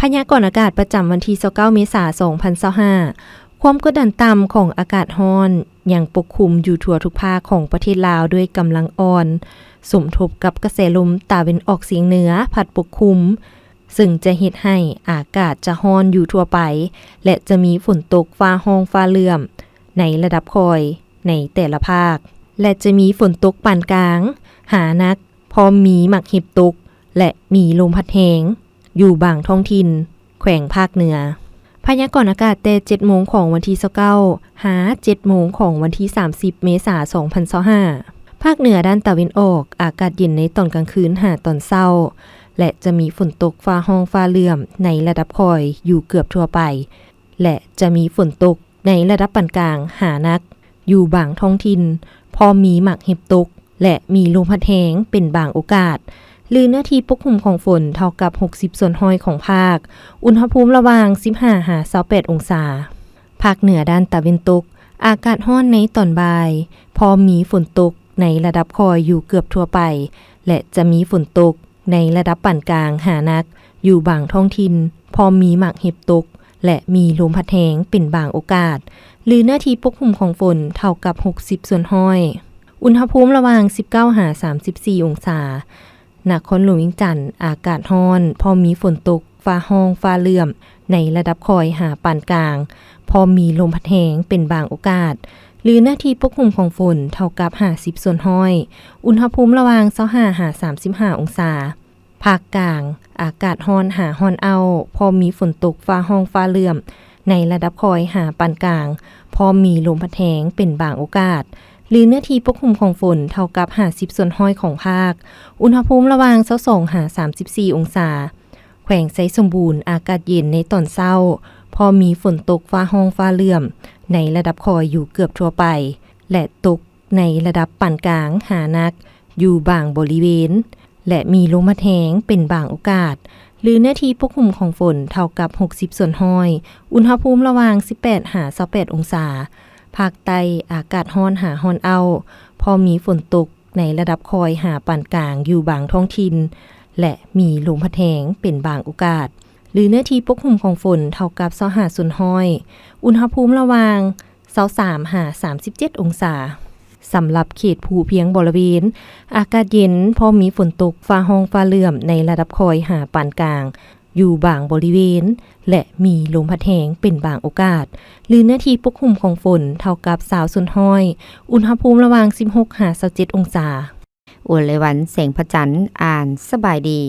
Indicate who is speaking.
Speaker 1: พยากรณ์อากาศประจำวันที่29เมษายน2025ความกดดันต่ำของอากาศร้อนยังปกคลุมอยู่ทั่วทุกภาคของประเทศลาวด้วยกำลังอ่อนสมทบกับกระแสลมตะวันออกเฉียงเหนือพัดปกคลุมซึ่งจะเฮ็ดให้อากาศจะร้อนอยู่ทั่วไปและจะมีฝนตกฟ้าร้องฟ้าเหลื่อมในระดับคอยในแต่ละภาคและจะมีฝนตกปานกลางหานักพร้อมมีหมักเห็บตกและมีลมพัดแรงอยู่บางท้องถิ่นแขวงภาคเหนือพยากรณ์อากาศแต่ 7 โมงของวันที่29หา 7 โมงของวันที่30 เมษายน2025ภาคเหนือด้านตะวันออกอากาศเย็นในตอนกลางคืนหาตอนเช้าและจะมีฝนตกฟ้าร้องฟ้าเหลื่อมในระดับคอยอยู่เกือบทั่วไปและจะมีฝนตกในระดับปานกลางหานักอยู่บางท้องถิ่นพอมีหมักเห็บตกและมีลมพัดแรงเป็นบางโอกาสหรือเนื้อที่ปกคลุมของฝนเท่ากับ60ส่วนห้อยของภาคอุณหภูมิระหว่าง15-28องศาภาคเหนือด้านตะวันตกอากาศร้อนในตอนบ่ายพอมีฝนตกในระดับคอยอยู่เกือบทั่วไปและจะมีฝนตกในระดับปานกลางหานักอยู่บางท้องถิ่นพอมีหมักเห็บตกและมีลมพัดแรงเป็นบางโอกาสหรือเนื้อที่ปกคลุมของฝนเท่ากับ60ส่วนห้อยอุณหภูมิระหว่าง19-34องศานครหลวงเวียงจันทน์อากาศร้อนพอมีฝนตกฟ้าร้องฟ้าเหลื่อมในระดับคอยหาปานกลางพอมีลมพัดแรงเป็นบางโอกาสหรือหน้าที่ปกคลุมของฝนเท่ากับ50ส่วนห้อยอุณหภูมิระหว่าง25-35องศาภาคกลางอากาศร้อนหาร้อนเอาพอมีฝนตกฟ้าร้องฟ้าเหลื่อมในระดับคอยหาปานกลางพอมีลมพัดแรงเป็นบางโอกาสหรือเนื้อที่ปกคลุมของฝนเท่ากับ50ส่วนห้อยของภาคอุณหภูมิระหว่าง22-34องศาแขวงไสสมบูรณ์อากาศเย็นในตอนเช้าพอมีฝนตกฟ้าร้องฟ้าเหลื่อมในระดับคอยอยู่เกือบทั่วไปและตกในระดับปานกลางหานักอยู่บางบริเวณและมีลมพัดแรงเป็นบางโอกาสหรือเนื้อที่ปกคลุมของฝนเท่ากับ60ส่วนห้อยอุณหภูมิระหว่าง18-28องศาภาคใต้อากาศร้อนหาร้อนเอาพอมีฝนตกในระดับคอยหาปานกลางอยู่บางท้องถิ่นและมีลมพัดแรงเป็นบางโอกาสหรือเนื้อที่ปกคลุมของฝนเท่ากับ25ส่วนห้อยอุณหภูมิระหว่าง23-37องศาสำหรับเขตภูเพียงบริเวณอากาศเย็นพอมีฝนตกฟ้าร้องฟ้าเหลื่อมในระดับคอยหาปานกลางอยู่บางบริเวณและมีลมพัดแรงเป็นบางโอกาสหรือเนื้อที่ปกคลุมของฝนเท่ากับ20ส่วนห้อยอุณหภูมิระหว่าง16-27องศา
Speaker 2: อวลวันแสงพระจันทร์อ่านสบายดี